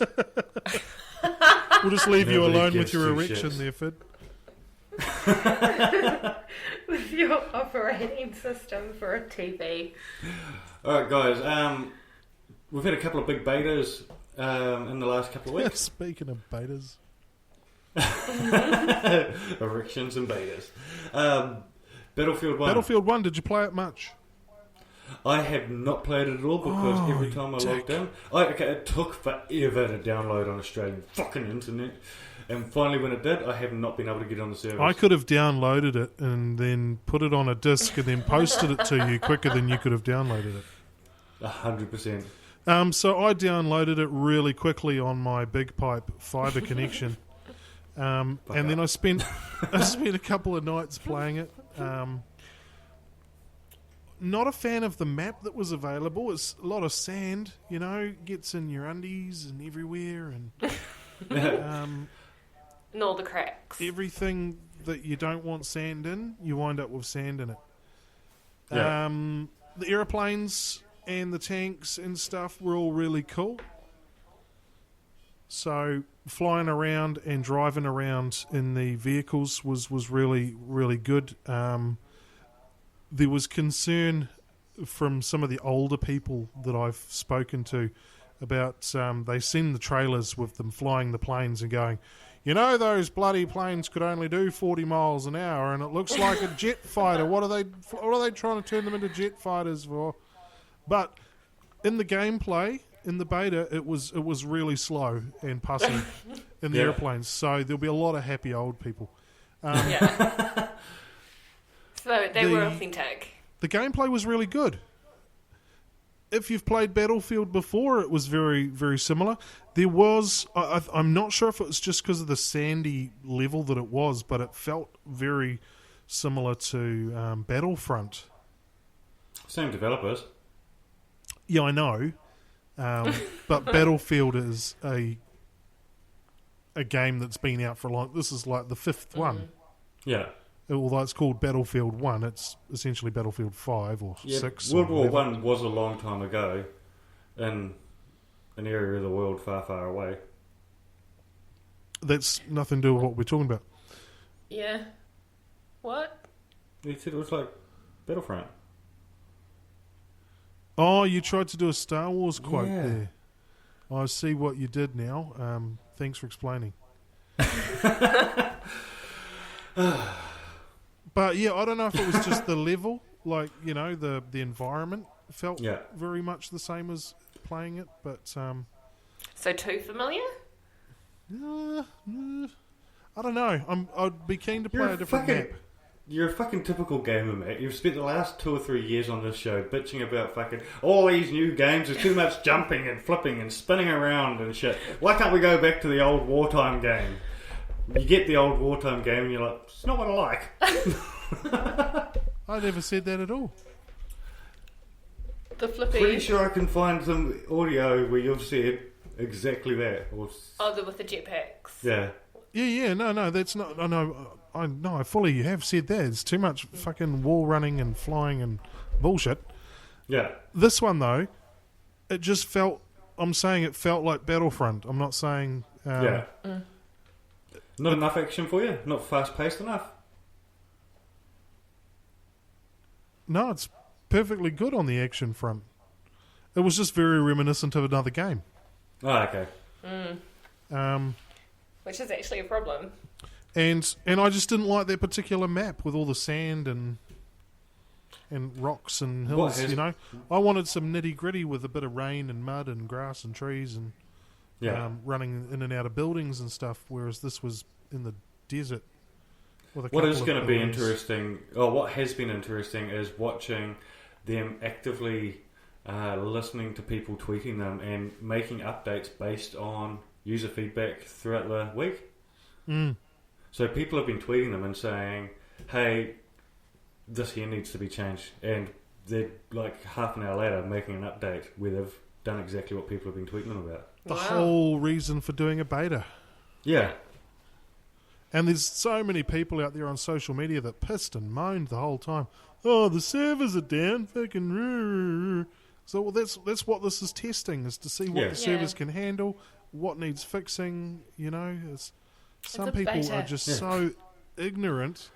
We'll just leave you Nobody alone with gives your two erection shits. there, Fid. With your operating system for a TV. Alright guys, we've had a couple of big betas in the last couple of weeks. Speaking of betas. Erections and betas. Battlefield 1. Battlefield 1, did you play it much? I have not played it at all because Oh, every time I logged in, it took forever to download on Australian fucking internet. And finally, when it did, I have not been able to get on the server. I could have downloaded it and then put it on a disc and then posted it to you quicker than you could have downloaded it. 100%. So I downloaded it really quickly on my big pipe fibre connection. And then I spent a couple of nights playing it. Not a fan of the map that was available. It's a lot of sand, gets in your undies and everywhere, and And all the cracks. everything that you don't want sand in, you wind up with sand in it. Yeah. The airplanes and the tanks and stuff were all really cool. So flying around and driving around in the vehicles was really, really good. There was concern from some of the older people that I've spoken to about they seen the trailers with them flying the planes and going, you know those bloody planes could only do 40 miles an hour, and it looks like a jet fighter. What are they trying to turn them into jet fighters for? But in the gameplay, in the beta, it was really slow and pussy in the airplanes. So there'll be a lot of happy old people. Yeah. So they were authentic. The gameplay was really good. If you've played Battlefield before, it was very, very similar. There was... I'm not sure if it was just because of the sandy level that it was, but it felt very similar to Battlefront. Same developers. Yeah, I know. But Battlefield is a game that's been out for a long... This is like the fifth one. Yeah. Although it's called Battlefield 1, it's essentially Battlefield 5 or 6. World War 1 was a long time ago in an area of the world far, far away. That's nothing to do with what we're talking about. Yeah. What? You said it was like Battlefront. Oh, you tried to do a Star Wars quote Yeah. there. I see what you did now. Thanks for explaining. But yeah, I don't know if it was just the level, like, you know, the environment felt very much the same as playing it, but... So too familiar? I don't know. I'd be keen to play a different map. You're a fucking typical gamer, mate. You've spent the last 2 or 3 years on this show bitching about fucking all these new games. There's too much jumping and flipping and spinning around and shit. Why can't we go back to the old wartime game? You get the old wartime game and you're like, it's not what I like. I never said that at all. The flippy. Pretty sure I can find some audio where you've said exactly that. With the jetpacks. Yeah. Yeah, no, that's not... I fully have said that. It's too much fucking wall running and flying and bullshit. Yeah. This one, though, it just felt... I'm saying it felt like Battlefront. I'm not saying... Not enough action for you? Not fast-paced enough? No, it's perfectly good on the action front. It was just very reminiscent of another game. Oh, okay. Which is actually a problem. And I just didn't like that particular map with all the sand and rocks and hills, you know. I wanted some nitty-gritty with a bit of rain and mud and grass and trees and running in and out of buildings and stuff, whereas this was in the desert. What is going to be interesting, or what has been interesting, is watching them actively listening to people tweeting them and making updates based on user feedback throughout the week. So people have been tweeting them and saying, hey, this here needs to be changed. And they're like half an hour later making an update where they've done exactly what people have been tweeting them about. The whole reason for doing a beta. Yeah. And there's so many people out there on social media that pissed and moaned the whole time. Oh, the servers are down. Fucking. So that's what this is testing, is to see what the servers can handle, what needs fixing. You know, some people are just so ignorant.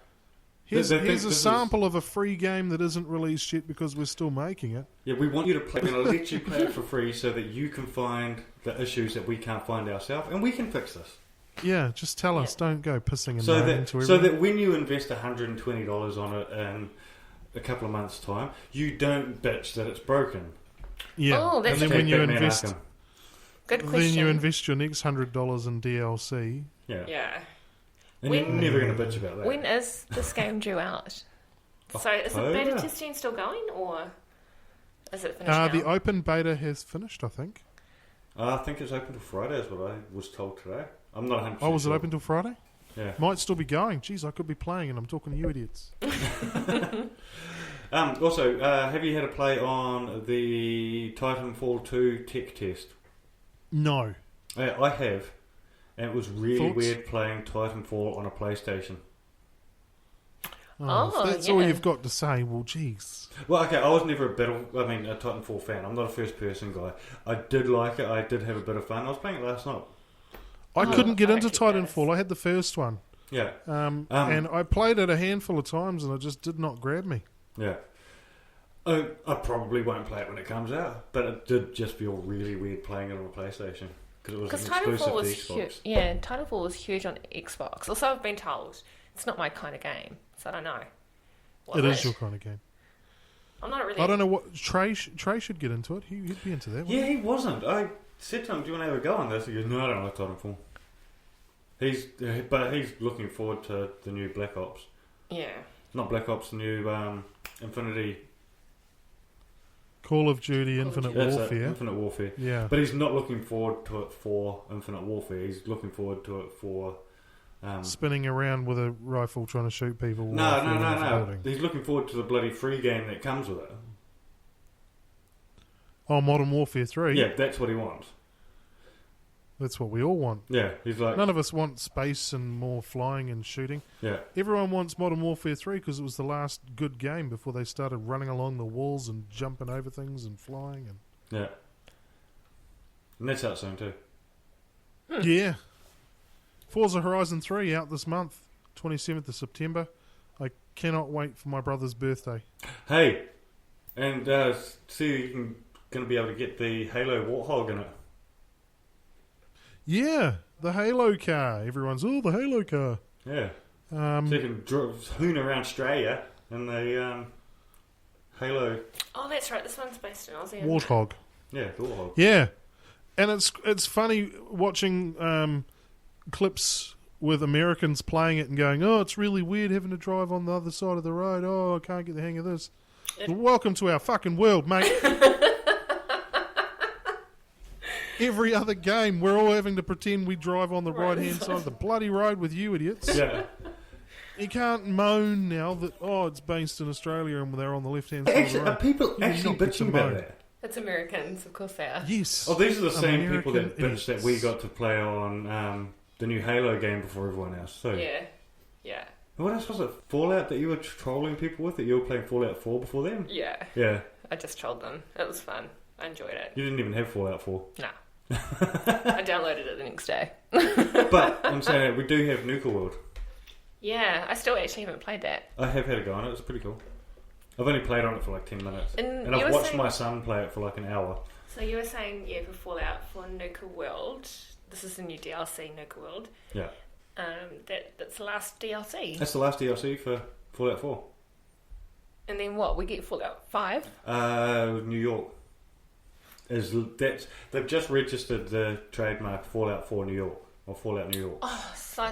Here's a sample of a free game that isn't released yet because we're still making it. Yeah, we want you to play. We're going to let you play it for free so that you can find the issues that we can't find ourselves, and we can fix this. Yeah, just tell us. Don't go pissing and so moaning to everyone. So that when you invest $120 on it in a couple of months' time, you don't bitch that it's broken. Yeah, oh, that's and then when you invest, good question. Then you invest your next $100 in DLC. Yeah. And you're never going to bitch about that. When is this game due out? So is the beta testing still going, or is it finished now? The open beta has finished, I think. I think it's open till Friday is what I was told today. I'm not 100% Oh, was sure. it open till Friday? Yeah. Might still be going. Jeez, I could be playing and I'm talking to you idiots. Also, have you had a play on the Titanfall 2 tech test? No. I have. And it was really Thoughts? weird playing Titanfall on a PlayStation. If that's all you've got to say, well, jeez. Well, okay, I was never a Titanfall fan. I'm not a first-person guy. I did like it. I did have a bit of fun. I was playing it last night. I couldn't get into Titanfall. I had the first one. Yeah. And I played it a handful of times and it just did not grab me. Yeah. I probably won't play it when it comes out, but it did just feel really weird playing it on a PlayStation. because it was Because an exclusive Titanfall to was Xbox. huge. Yeah, Titanfall was huge on Xbox. Also, I've been told it's not my kind of game, so I don't know. It is your kind of game. I'm not really. I don't know what Trey should get into it. He'd be into that. Yeah, he wasn't. I said to him, "Do you want to have a go on this?" He goes, "No, I don't like Titanfall." But he's looking forward to the new Black Ops. Yeah. Not Black Ops, the new Infinity. Call of Duty Infinite That's it, Warfare. Infinite Warfare. Yeah. But he's not looking forward to it for Infinite Warfare. He's looking forward to it for. Spinning around with a rifle trying to shoot people. No. He's looking forward to the bloody free game that comes with it. Oh, Modern Warfare 3. Yeah, that's what he wants. That's what we all want. Yeah, he's like... None of us want space and more flying and shooting. Yeah. Everyone wants Modern Warfare 3 because it was the last good game before they started running along the walls and jumping over things and flying. Yeah. And that's out soon too. Yeah. Forza Horizon 3 out this month, 27th of September. I cannot wait for my brother's birthday. Hey, and see, you're going to be able to get the Halo Warthog in it. Yeah, the Halo car. Everyone's, the Halo car. Yeah. So you can hoon around Australia in the Halo... Oh, that's right. This one's based in Aussie. Warthog. Yeah, the Warthog. Yeah. And it's funny watching clips with Americans playing it and going, oh, it's really weird having to drive on the other side of the road. Oh, I can't get the hang of this. Welcome to our fucking world, mate. Every other game, we're all having to pretend we drive on the right-hand side of the bloody road with you idiots. Yeah. You can't moan now that, it's based in Australia and they're on the left-hand side of the road. Are people actually bitching about that? It's Americans, of course they are. Yes. Oh, these are the same American people that bitch idiots. that we got to play on the new Halo game before everyone else. So Yeah. what else was it? Fallout that you were trolling people with? That you were playing Fallout 4 before them? Yeah. Yeah. I just trolled them. It was fun. I enjoyed it. You didn't even have Fallout 4. Nah. I downloaded it the next day. But I'm saying that we do have Nuka World. Yeah, I still actually haven't played that. I have had a go on it. It's pretty cool. I've only played on it for like 10 minutes. And I've you were watched saying- my son play it for like an hour. So you were saying, for Fallout, for Nuka World, this is the new DLC, Nuka World. Yeah. That's the last DLC. That's the last DLC for Fallout 4. And then what? We get Fallout 5? New York. They've just registered the trademark Fallout 4 New York. Or Fallout New York. Oh, so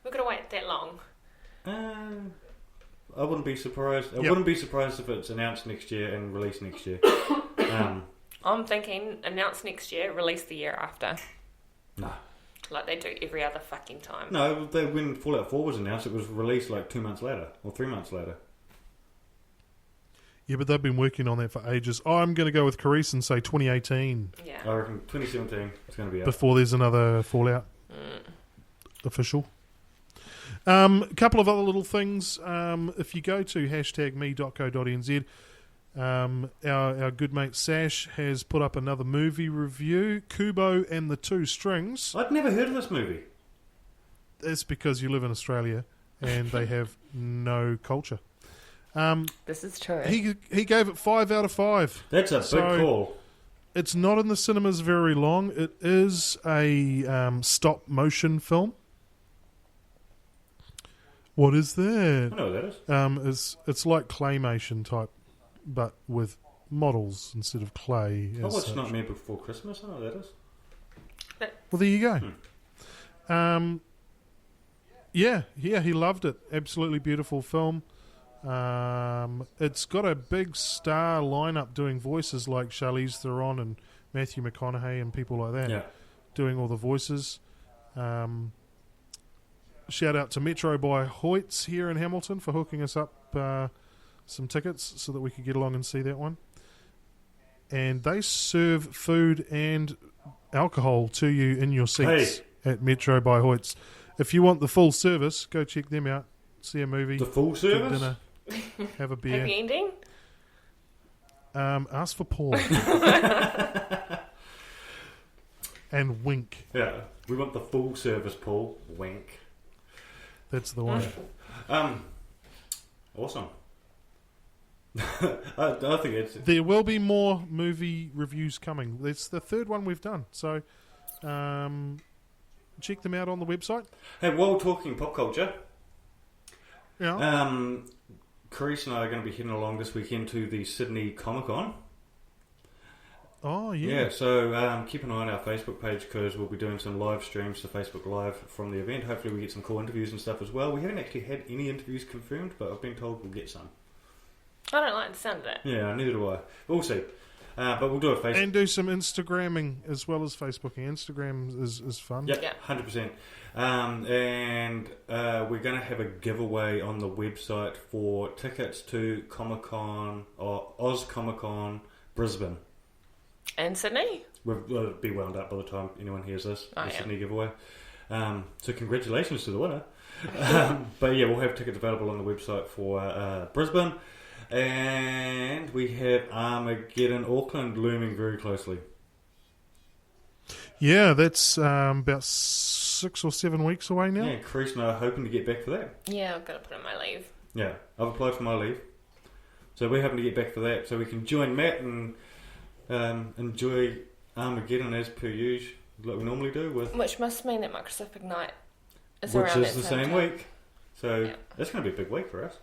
we're going to wait that long. I wouldn't be surprised. I wouldn't be surprised if it's announced next year and released next year. I'm thinking announce next year, release the year after. No. Like they do every other fucking time. No, when Fallout 4 was announced, it was released like 2 months later. Or 3 months later. Yeah, but they've been working on that for ages. I'm going to go with Carice and say 2018. Yeah. I reckon 2017 it's going to be out. Before there's another Fallout official. Couple of other little things. If you go to #me.co.nz, our good mate Sash has put up another movie review, Kubo and the Two Strings. I'd never heard of this movie. That's because you live in Australia and they have no culture. This is true. He gave it 5 out of 5. That's a big call. It's not in the cinemas very long. It is a stop motion film. What is that? I know what that is. It's like claymation type, but with models instead of clay. I watched Nightmare Before Christmas. I know what that is. Well, there you go. Yeah, he loved it. Absolutely beautiful film. It's got a big star lineup doing voices like Charlize Theron and Matthew McConaughey and people like that. Yeah. Doing all the voices. Shout out to Metro by Hoyts here in Hamilton for hooking us up some tickets so that we could get along and see that one. And they serve food and alcohol to you in your seats at Metro by Hoyts. If you want the full service, go check them out. See a movie. The full Get service? dinner. Have a beer. Happy ending? Ask for Paul. And wink. Yeah. We want the full service, Paul. Wink. That's the one. Awesome. I think it's... There will be more movie reviews coming. It's the third one we've done. So check them out on the website. Hey, while talking pop culture, Yeah. Carice and I are going to be heading along this weekend to the Sydney Comic-Con. Oh, yeah. Yeah, so keep an eye on our Facebook page because we'll be doing some live streams to Facebook Live from the event. Hopefully we get some cool interviews and stuff as well. We haven't actually had any interviews confirmed, but I've been told we'll get some. I don't like the sound of that. Yeah, neither do I. We'll see. But we'll do a Facebook. And do some Instagramming as well as Facebooking. Instagram is fun. Yep, 100%. And we're going to have a giveaway on the website for tickets to Comic-Con, or Oz Comic-Con Brisbane. And Sydney? We'll be wound up by the time anyone hears this, Oh, the yeah. Sydney giveaway. So congratulations to the winner. But yeah, we'll have tickets available on the website for Brisbane. And we have Armageddon Auckland looming very closely. Yeah, that's about 6 or 7 weeks away now. Yeah, Carice and I are hoping to get back for that. Yeah, I've got to put in my leave. Yeah, I've applied for my leave. So we're hoping to get back for that so we can join Matt and enjoy Armageddon as per usual, like we normally do. Which must mean that Microsoft Ignite is Which around is that the same same time. week. So that's going to be a big week for us.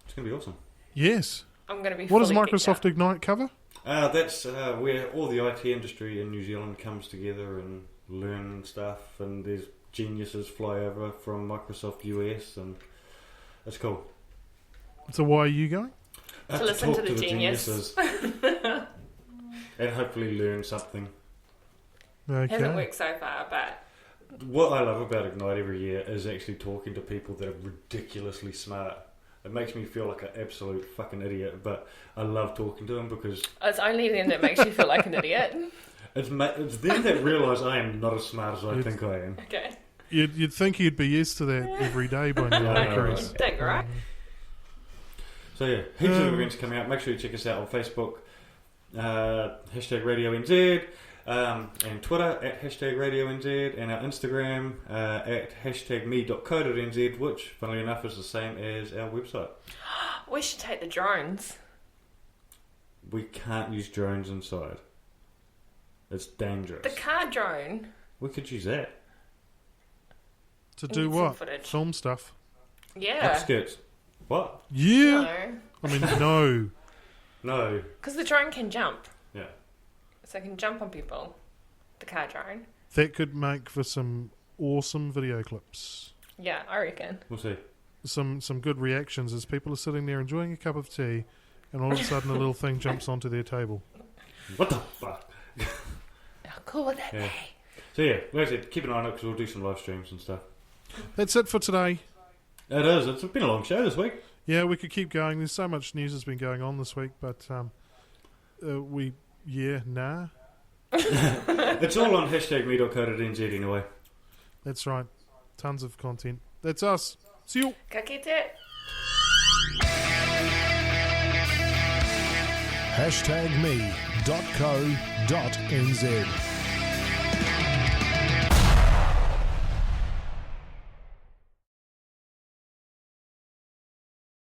It's going to be awesome. Yes. I'm going to be What does fully geeked Microsoft out. Ignite cover? That's where all the IT industry in New Zealand comes together and learn stuff, and there's geniuses fly over from Microsoft US, and it's cool. So why are you going? To listen talk to the genius. geniuses. And hopefully learn something. Okay. Hasn't worked so far, but What I love about Ignite every year is actually talking to people that are ridiculously smart. It makes me feel like an absolute fucking idiot, but I love talking to them because it's only then that makes you feel like an idiot. it's them that realise I am not as smart as I think I am. Okay. You'd think you'd be used to that every day by now, I know, Chris. right? Dang, right? So yeah, heaps of events coming out. Make sure you check us out on Facebook, hashtag Radio NZ, and Twitter at hashtag Radio NZ, and our Instagram at hashtag me.co.nz, which, funnily enough, is the same as our website. We should take the drones. We can't use drones inside. It's dangerous. The car drone. We could use that. To We do need some what? footage. Film stuff. Yeah. Upskirts. What? Yeah. No. I mean, no. No. Because the drone can jump. Yeah. So it can jump on people. The car drone. That could make for some awesome video clips. Yeah, I reckon. We'll see. Some good reactions as people are sitting there enjoying a cup of tea, and all of a sudden a little thing jumps onto their table. What the fuck? How cool would that Yeah. be? So yeah, like I said, keep an eye on it because we'll do some live streams and stuff. That's it for today. It is. It's been a long show this week. Yeah, we could keep going. There's so much news that's been going on this week, but nah. It's all on hashtag me.co.nz anyway. That's right. Tons of content. That's us. See you. Ka kite. #me.co.nz